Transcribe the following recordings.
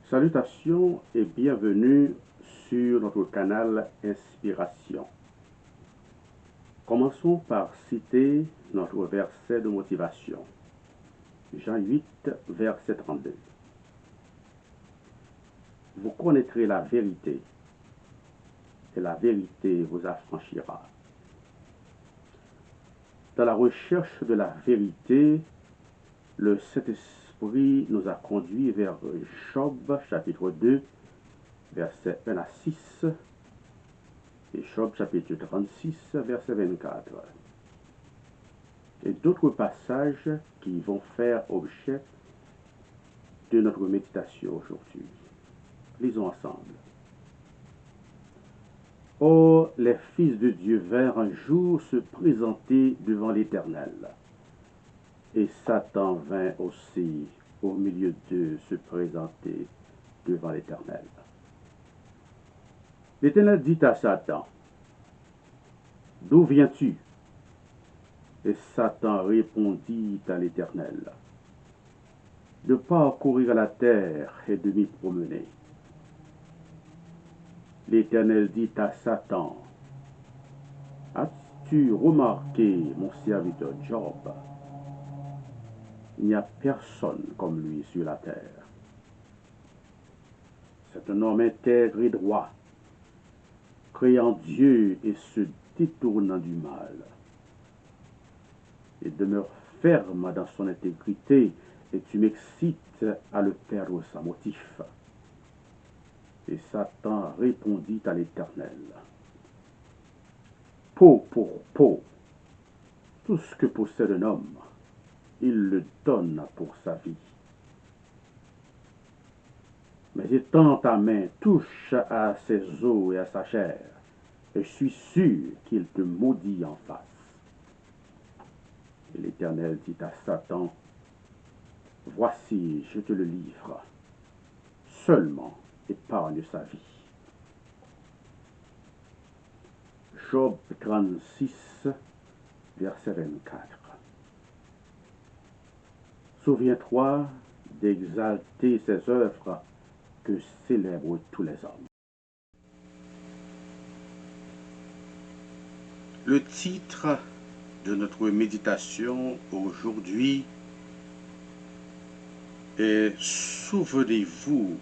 Salutations et bienvenue sur notre canal Inspiration. Commençons par citer notre verset de motivation. Jean 8, verset 32. Vous connaîtrez la vérité et la vérité vous affranchira. Dans la recherche de la vérité, le Saint-Esprit nous a conduits vers Job chapitre 2, versets 1 à 6 et Job chapitre 36, verset 24. Et d'autres passages qui vont faire objet de notre méditation aujourd'hui. Lisons ensemble. Or, les fils de Dieu vinrent un jour se présenter devant l'Éternel. Et Satan vint aussi au milieu d'eux se présenter devant l'Éternel. L'Éternel dit à Satan, « D'où viens-tu » Et Satan répondit à l'Éternel, « De parcourir la terre et de m'y promener. » L'Éternel dit à Satan, « As-tu remarqué mon serviteur Job? Il n'y a personne comme lui sur la terre. C'est un homme intègre et droit, créant Dieu et se détournant du mal. Il demeure ferme dans son intégrité et tu m'excites à le perdre sans motif. » Et Satan répondit à l'Éternel, « Peau pour peau, tout ce que possède un homme, il le donne pour sa vie. Mais étends ta main, touche à ses os et à sa chair, et je suis sûr qu'il te maudit en face. » Et l'Éternel dit à Satan, « Voici, je te le livre, seulement épargne sa vie. » Job 36, verset 24. Souviens-toi d'exalter ses œuvres que célèbrent tous les hommes. Le titre de notre méditation aujourd'hui est « Souvenez-vous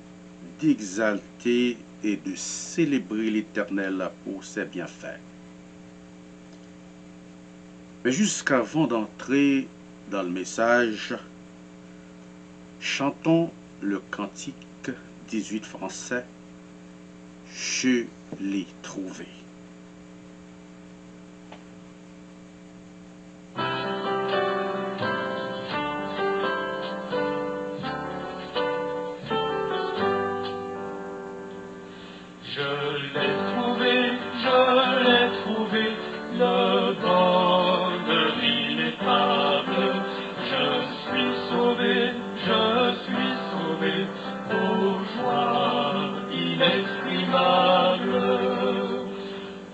d'exalter et de célébrer l'Éternel pour ses bienfaits ». Mais jusqu'avant d'entrer dans le message, chantons le cantique 18 français, « Je l'ai trouvé ». Le bonheur ineffable. Je suis sauvé, aux joies inexprimables.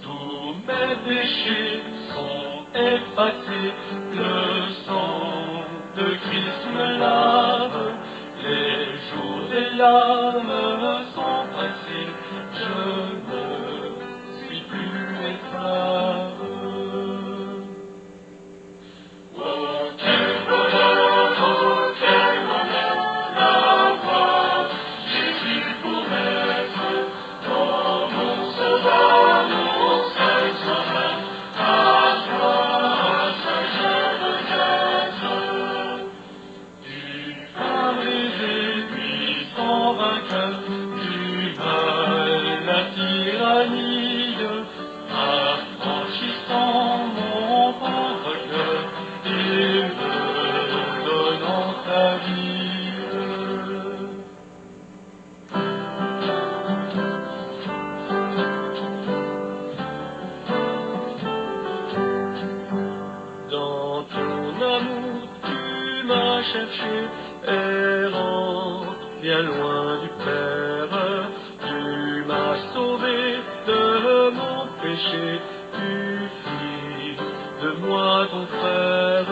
Tous mes péchés sont effacés, le sang de Christ me lave. Les jours des larmes sont passés, je ne suis plus esclave. Affranchissant mon pauvre cœur et me donnant ta vie. Dans ton amour tu m'as cherché, errant bien loin du Père. Tu m'as sauvé de mon péché, tu fis de moi ton frère.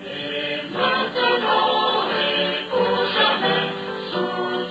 Et maintenant et pour jamais, sous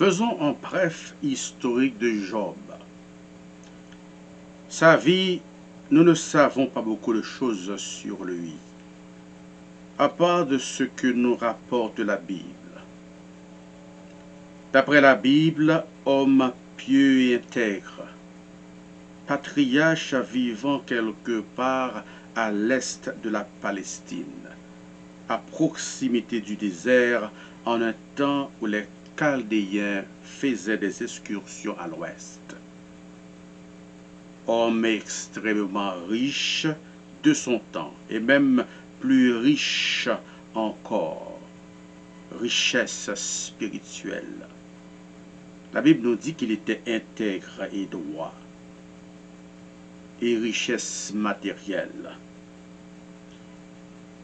Faisons un bref historique de Job. Sa vie, nous ne savons pas beaucoup de choses sur lui, à part de ce que nous rapporte la Bible. D'après la Bible, homme pieux et intègre, patriarche vivant quelque part à l'est de la Palestine, à proximité du désert, en un temps où les Chaldéens faisaient des excursions à l'ouest. Homme extrêmement riche de son temps, et même plus riche encore, richesse spirituelle. La Bible nous dit qu'il était intègre et droit, et richesse matérielle.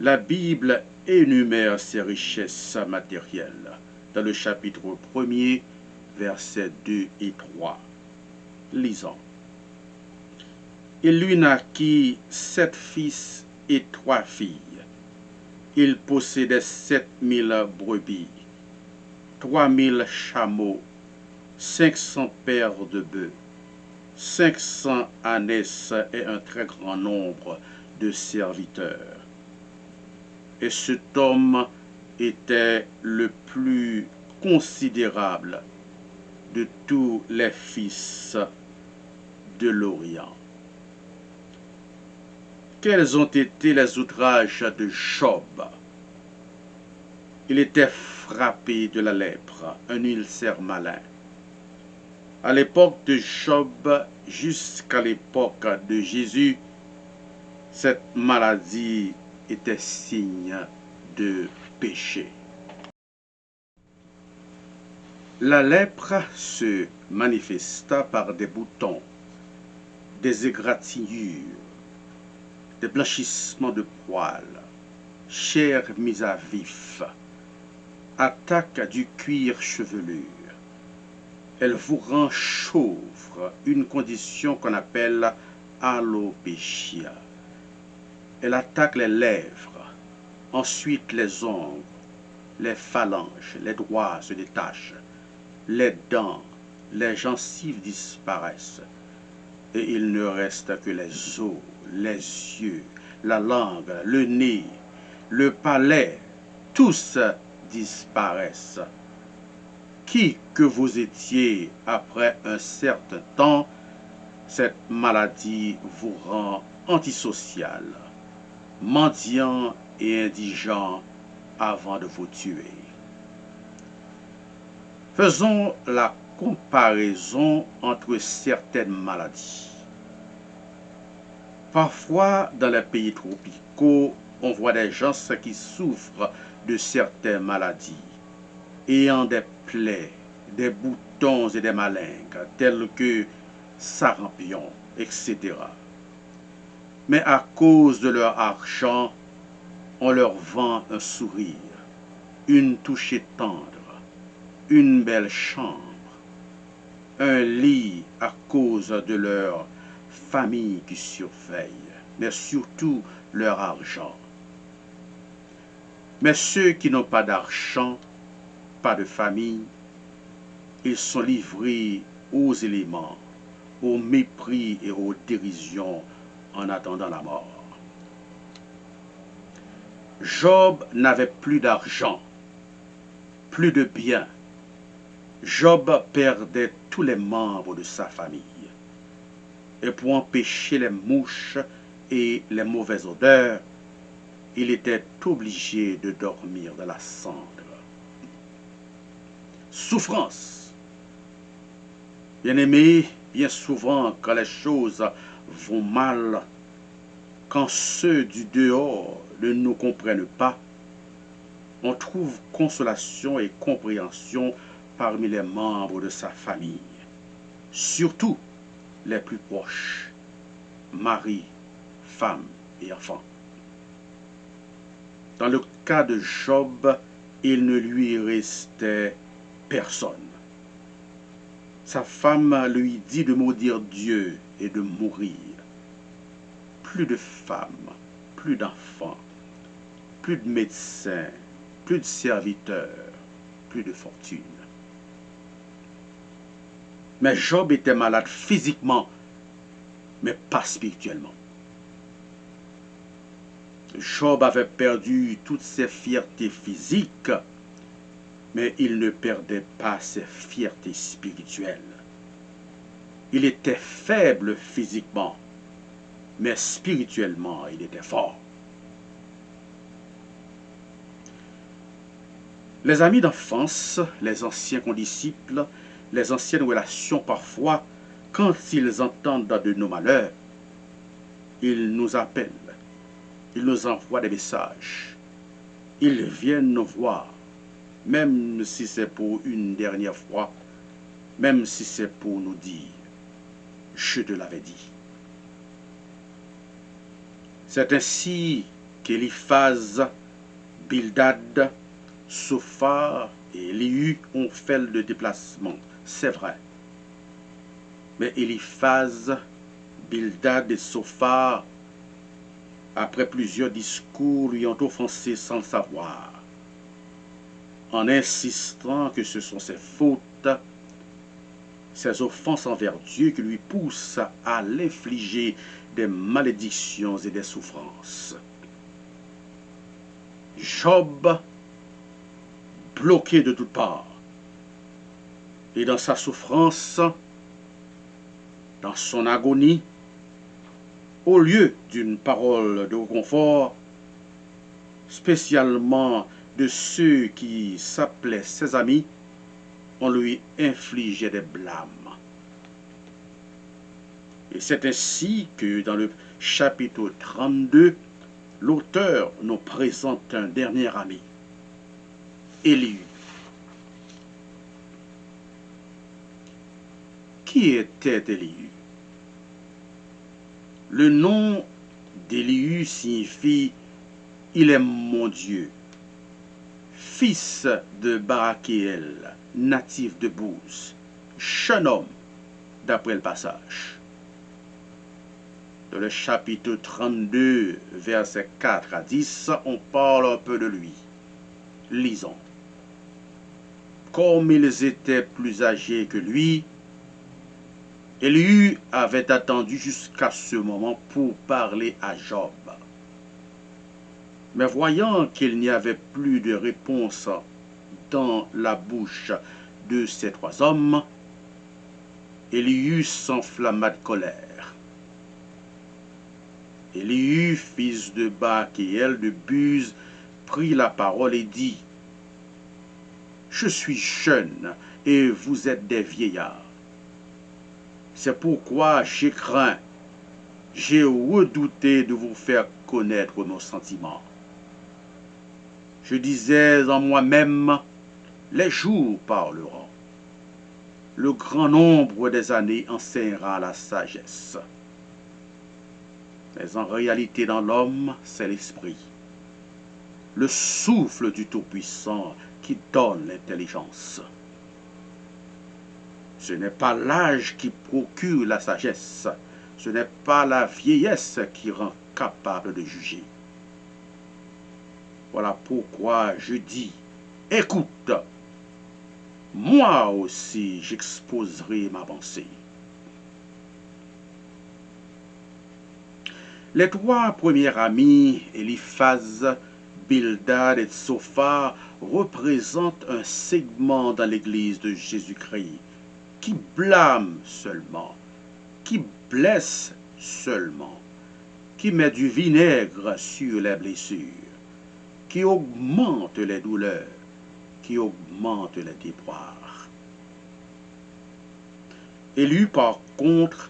La Bible énumère ses richesses matérielles dans le chapitre 1er, versets 2 et 3. Lisons. Il lui naquit 7 fils et 3 filles. Il possédait 7000 brebis, 3000 chameaux, 500 paires de bœufs, 500 ânesses et un très grand nombre de serviteurs. Et cet homme était le plus considérable de tous les fils de l'Orient. Quels ont été les outrages de Job? Il était frappé de la lèpre, un ulcère malin. À l'époque de Job, jusqu'à l'époque de Jésus, cette maladie était signe de péché. La lèpre se manifesta par des boutons, des égratignures, des blanchissements de poils, chair mise à vif, attaque du cuir chevelu. Elle vous rend chauve, une condition qu'on appelle alopécia. Elle attaque les lèvres, ensuite les ongles, les phalanges, les doigts se détachent, les dents, les gencives disparaissent, et il ne reste que les os, les yeux, la langue, le nez, le palais, tous disparaissent. Qui que vous étiez après un certain temps, cette maladie vous rend antisocial, mendiant et indigent avant de vous tuer. Faisons la comparaison entre certaines maladies. Parfois, dans les pays tropicaux, on voit des gens qui souffrent de certaines maladies, ayant des plaies, des boutons et des malingres, tels que sarampion, etc. Mais à cause de leur argent, on leur vend un sourire, une touchée tendre, une belle chambre, un lit à cause de leur famille qui surveille, mais surtout leur argent. Mais ceux qui n'ont pas d'argent, pas de famille, ils sont livrés aux éléments, au mépris et aux dérisions en attendant la mort. Job n'avait plus d'argent, plus de biens. Job perdait tous les membres de sa famille. Et pour empêcher les mouches et les mauvaises odeurs, il était obligé de dormir dans la cendre. Souffrance. Bien-aimés, bien souvent, quand les choses vont mal, quand ceux du dehors ne nous comprennent pas, on trouve consolation et compréhension parmi les membres de sa famille, surtout les plus proches, mari, femme et enfants. Dans le cas de Job, il ne lui restait personne. Sa femme lui dit de maudire Dieu et de mourir. Plus de femmes, plus d'enfants, plus de médecins, plus de serviteurs, plus de fortune. Mais Job était malade physiquement, mais pas spirituellement. Job avait perdu toutes ses fiertés physiques, mais il ne perdait pas ses fiertés spirituelles. Il était faible physiquement, mais spirituellement, il était fort. Les amis d'enfance, les anciens condisciples, les anciennes relations parfois, quand ils entendent de nos malheurs, ils nous appellent, ils nous envoient des messages, ils viennent nous voir, même si c'est pour une dernière fois, même si c'est pour nous dire, je te l'avais dit. C'est ainsi qu'Éliphaz, Bildad, Sophar et Élihu ont fait le déplacement, c'est vrai. Mais Éliphaz, Bildad et Sophar, après plusieurs discours, lui ont offensé sans le savoir, en insistant que ce sont ses fautes, ses offenses envers Dieu qui lui poussent à l'infliger des malédictions et des souffrances. Job, bloqué de toutes parts, et dans sa souffrance, dans son agonie, au lieu d'une parole de réconfort, spécialement de ceux qui s'appelaient ses amis, on lui infligeait des blâmes. Et c'est ainsi que dans le chapitre 32, l'auteur nous présente un dernier ami, Élihu. Qui était Élihu? Le nom d'Élihu signifie « Il est mon Dieu », fils de Barakéel, natif de Bouz, jeune homme, d'après le passage. Dans le chapitre 32, versets 4 à 10, on parle un peu de lui. Lisons. Comme ils étaient plus âgés que lui, Élihu avait attendu jusqu'à ce moment pour parler à Job. Mais voyant qu'il n'y avait plus de réponse dans la bouche de ces trois hommes, Élihu s'enflamma de colère. Élihu, fils de Barakéel de Buz, prit la parole et dit, « Je suis jeune et vous êtes des vieillards. C'est pourquoi j'ai craint, j'ai redouté de vous faire connaître nos sentiments. Je disais en moi-même, les jours parleront. Le grand nombre des années enseignera la sagesse. Mais en réalité, dans l'homme, c'est l'esprit, le souffle du Tout-Puissant qui donne l'intelligence. Ce n'est pas l'âge qui procure la sagesse, ce n'est pas la vieillesse qui rend capable de juger. Voilà pourquoi je dis, écoute, moi aussi j'exposerai ma pensée. Les trois premiers amis, Éliphaz, Bildad et Sophar, représentent un segment dans l'Église de Jésus-Christ qui blâme seulement, qui blesse seulement, qui met du vinaigre sur les blessures, qui augmente les douleurs, qui augmente les déboires. Élihu, par contre,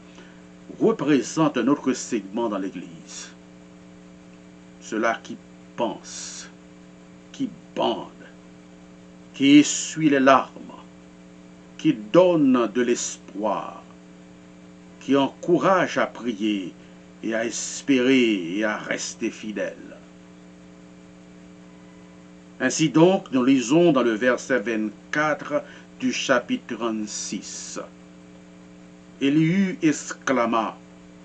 représente un autre segment dans l'Église. Ceux-là qui pensent, qui bandent, qui essuient les larmes, qui donnent de l'espoir, qui encouragent à prier et à espérer et à rester fidèles. Ainsi donc, nous lisons dans le verset 24 du chapitre 36. Élihu exclama,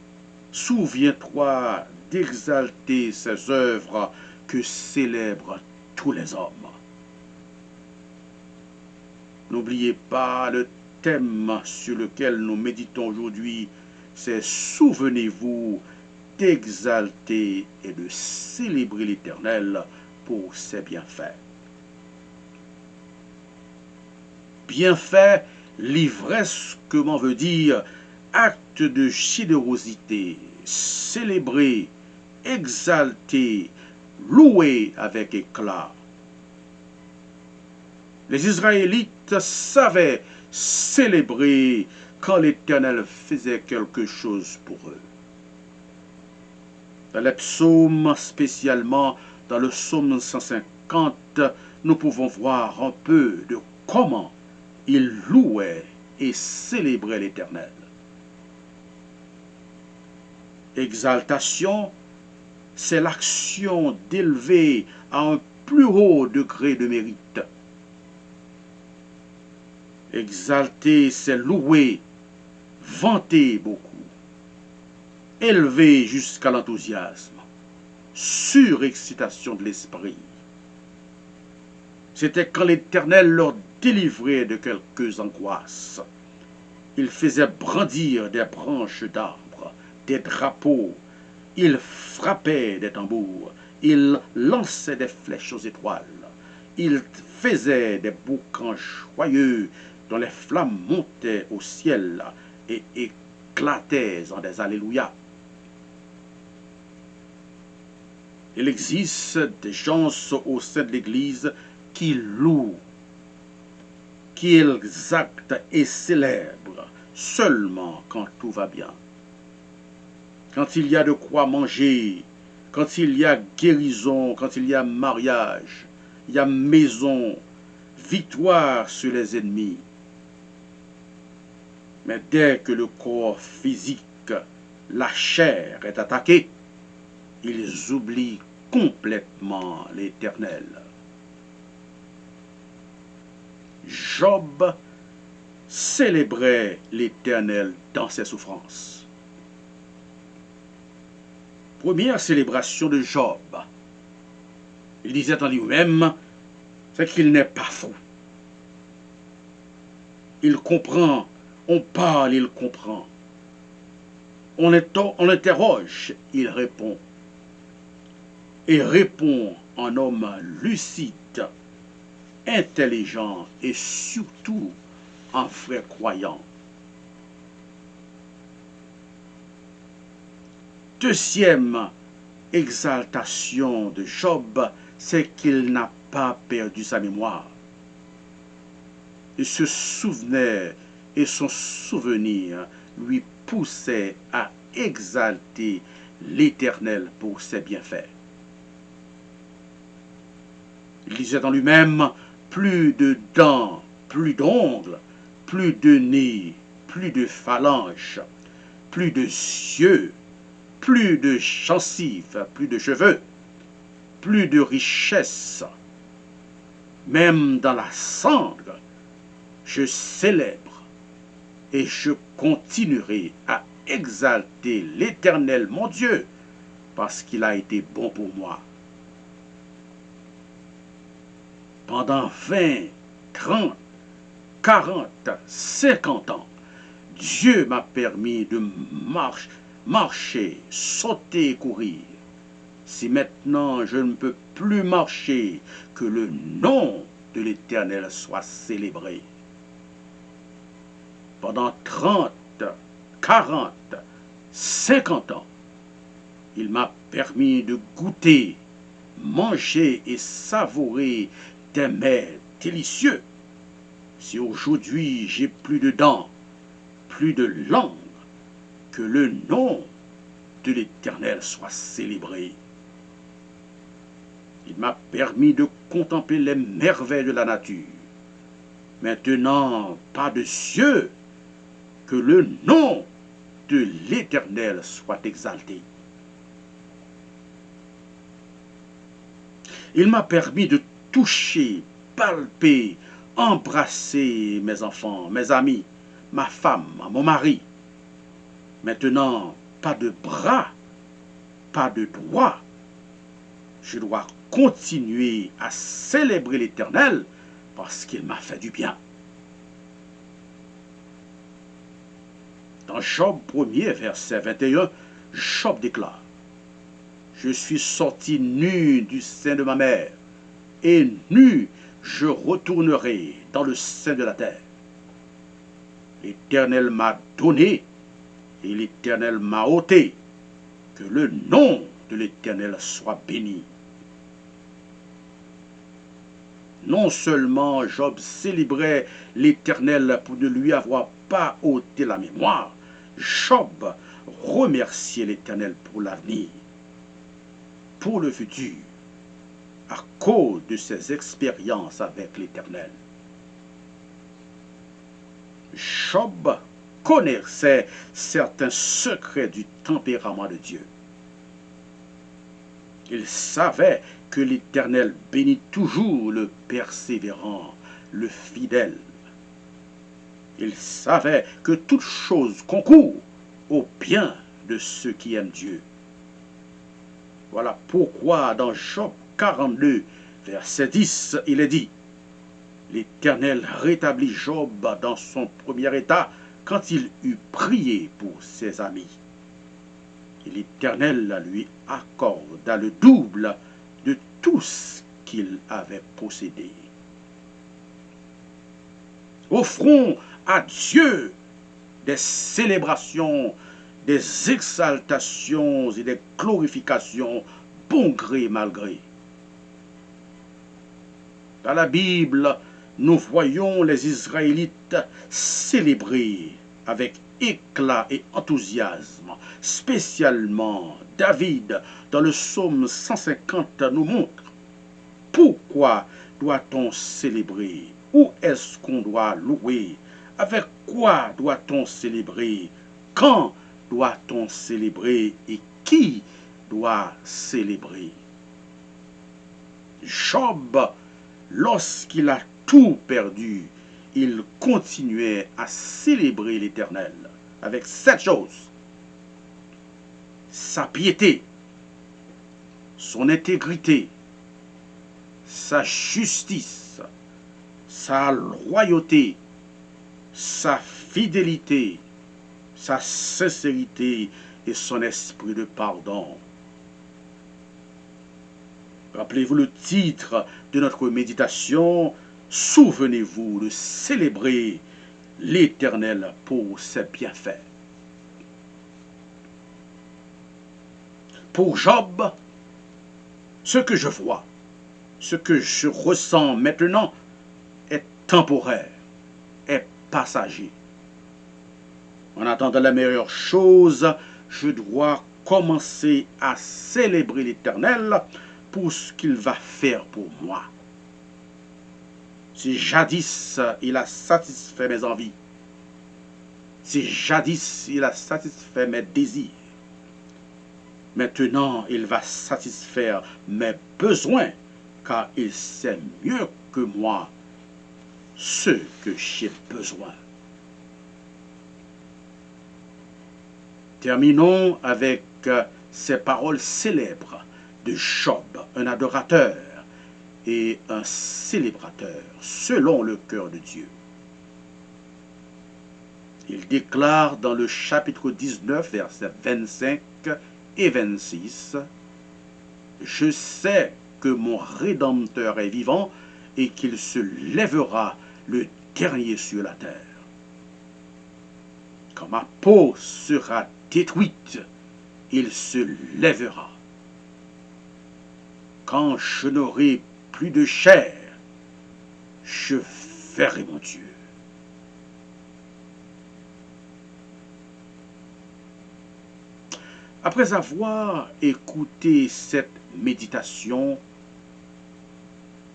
« Souviens-toi d'exalter ces œuvres que célèbrent tous les hommes. » N'oubliez pas le thème sur lequel nous méditons aujourd'hui, c'est souvenez-vous d'exalter et de célébrer l'Éternel pour ses bienfaits. Bienfaits, l'ivresse, comment veut dire, acte de générosité, célébrer, exalter, louer avec éclat. Les Israélites savaient célébrer quand l'Éternel faisait quelque chose pour eux. Dans les psaumes, spécialement dans le psaume 150, nous pouvons voir un peu de comment ils louaient et célébraient l'Éternel. Exaltation, c'est l'action d'élever à un plus haut degré de mérite. Exalter, c'est louer, vanter beaucoup, élever jusqu'à l'enthousiasme, surexcitation de l'esprit. C'était quand l'Éternel leur délivrait de quelques angoisses. Il faisait brandir des branches d'arbres, des drapeaux, il frappait des tambours, il lançait des flèches aux étoiles, il faisait des boucans joyeux dont les flammes montaient au ciel et éclataient en des alléluia. Il existe des gens au sein de l'Église qui louent, qui exaltent et célèbrent seulement quand tout va bien. Quand il y a de quoi manger, quand il y a guérison, quand il y a mariage, il y a maison, victoire sur les ennemis. Mais dès que le corps physique, la chair est attaquée, ils oublient complètement l'Éternel. Job célébrait l'Éternel dans ses souffrances. Première célébration de Job. Il disait en lui-même, c'est qu'il n'est pas fou. Il comprend, on parle, il comprend. On l'interroge, il répond. Et répond en homme lucide, intelligent et surtout en frère croyant. Deuxième exaltation de Job, c'est qu'il n'a pas perdu sa mémoire. Il se souvenait et son souvenir lui poussait à exalter l'Éternel pour ses bienfaits. Il disait en lui-même, plus de dents, plus d'ongles, plus de nez, plus de phalanges, plus de yeux, plus de gencives, plus de cheveux, plus de richesses. Même dans la cendre, je célèbre et je continuerai à exalter l'Éternel mon Dieu, parce qu'il a été bon pour moi. Pendant 20, 30, 40, 50 ans, Dieu m'a permis de marcher, sauter et courir. Si maintenant je ne peux plus marcher, que le nom de l'Éternel soit célébré. Pendant 30, 40, 50 ans, il m'a permis de goûter, manger et savourer des mets délicieux. Si aujourd'hui j'ai plus de dents, plus de langue, que le nom de l'Éternel soit célébré. Il m'a permis de contempler les merveilles de la nature. Maintenant, pas de cieux, que le nom de l'Éternel soit exalté. Il m'a permis de toucher, palper, embrasser mes enfants, mes amis, ma femme, mon mari. Maintenant, pas de bras, pas de doigts. Je dois continuer à célébrer l'Éternel parce qu'il m'a fait du bien. Dans Job 1er, verset 21, Job déclare: Je suis sorti nu du sein de ma mère, et nu je retournerai dans le sein de la terre. L'Éternel m'a donné, et l'Éternel m'a ôté. Que le nom de l'Éternel soit béni. Non seulement Job célébrait l'Éternel pour ne lui avoir pas ôté la mémoire, Job remerciait l'Éternel pour l'avenir, pour le futur, à cause de ses expériences avec l'Éternel. Job connaissait certains secrets du tempérament de Dieu. Il savait que l'Éternel bénit toujours le persévérant, le fidèle. Il savait que toute chose concourt au bien de ceux qui aiment Dieu. Voilà pourquoi dans Job 42, verset 10, il est dit: L'Éternel rétablit Job dans son premier état quand il eut prié pour ses amis. Et l'Éternel lui accorda le double de tout ce qu'il avait possédé. Offrons à Dieu des célébrations, des exaltations et des glorifications, bon gré mal gré. Dans la Bible, nous voyons les Israélites célébrer avec éclat et enthousiasme. Spécialement, David, dans le psaume 150, nous montre pourquoi doit-on célébrer, où est-ce qu'on doit louer, avec quoi doit-on célébrer, quand doit-on célébrer et qui doit célébrer. Job, lorsqu'il a tout perdu, il continuait à célébrer l'Éternel avec 7 choses: sa piété, son intégrité, sa justice, sa loyauté, sa fidélité, sa sincérité et son esprit de pardon. Rappelez-vous le titre de notre méditation: Souvenez-vous de célébrer l'Éternel pour ses bienfaits. Pour Job, ce que je vois, ce que je ressens maintenant est temporaire, est passager. En attendant la meilleure chose, je dois commencer à célébrer l'Éternel pour ce qu'il va faire pour moi. Si jadis il a satisfait mes envies, si jadis il a satisfait mes désirs, maintenant il va satisfaire mes besoins, car il sait mieux que moi ce que j'ai besoin. Terminons avec ces paroles célèbres de Job, un adorateur et un célébrateur selon le cœur de Dieu. Il déclare dans le chapitre 19, versets 25 et 26, « Je sais que mon Rédempteur est vivant et qu'il se lèvera le dernier sur la terre. Quand ma peau sera détruite, il se lèvera. Quand je n'aurai plus de chair, je verrai mon Dieu. » Après avoir écouté cette méditation,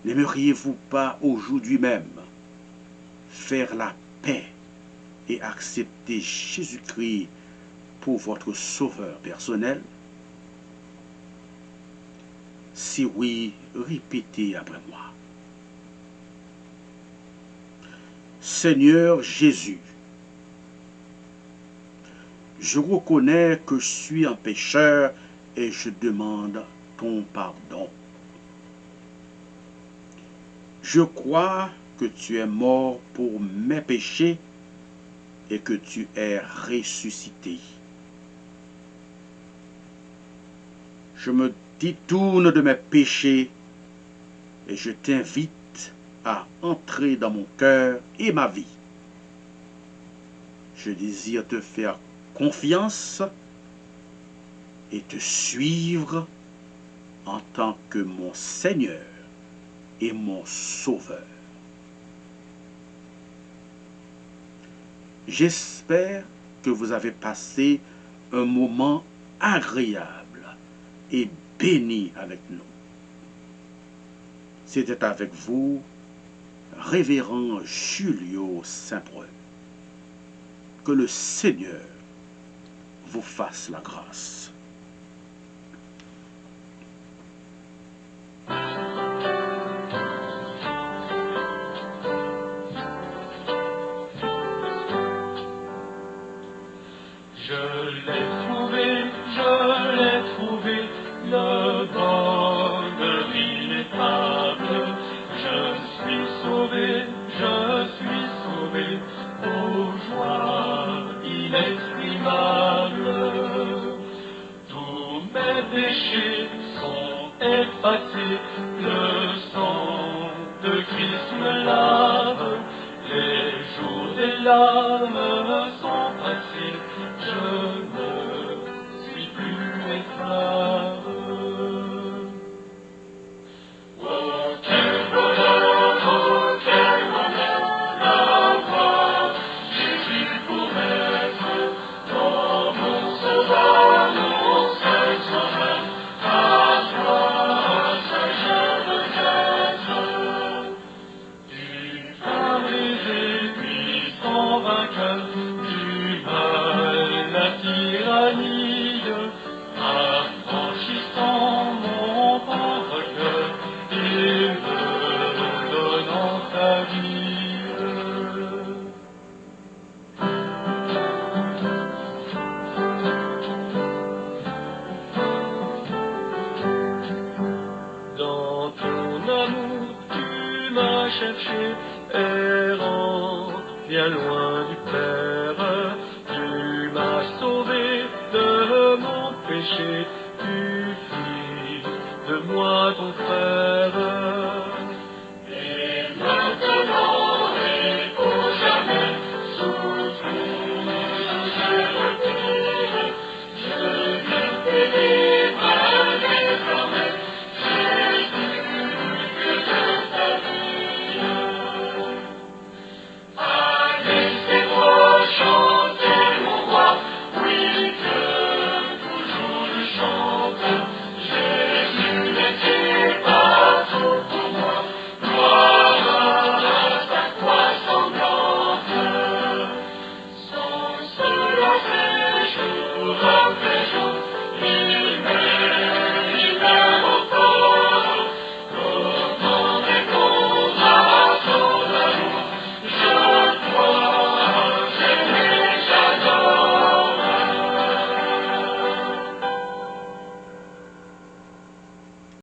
n'aimeriez-vous pas aujourd'hui même faire la paix et accepter Jésus-Christ pour votre sauveur personnel? Si oui, répétez après moi. Seigneur Jésus, je reconnais que je suis un pécheur et je demande ton pardon. Je crois que tu es mort pour mes péchés et que tu es ressuscité. Je me détourne de mes péchés et je t'invite à entrer dans mon cœur et ma vie. Je désire te faire confiance et te suivre en tant que mon Seigneur et mon Sauveur. J'espère que vous avez passé un moment agréable et béni avec nous. C'était avec vous, Révérend Julio Saint-Preux. Que le Seigneur vous fasse la grâce. Je l'ai trouvé, le bonheur ineffable. Je suis sauvé, aux joies inexprimables. Tous mes péchés sont effacés, le sang de Christ me lave. Les jours des larmes sont passés, je ne suis plus esclave. Oh, quel bonheur d'avoir Jésus pour maître, dans mon sauveur, mon seul sauveur. À toi seul je veux être. Du pain brisé, puissant vainqueur, du mal, la tyrannie, affranchissant mon pauvre cœur et me donnant ta vie. Dans ton amour, tu m'as cherché, errant, bien loin du Père. Tu m'as sauvé de mon péché, tu fis de moi ton frère.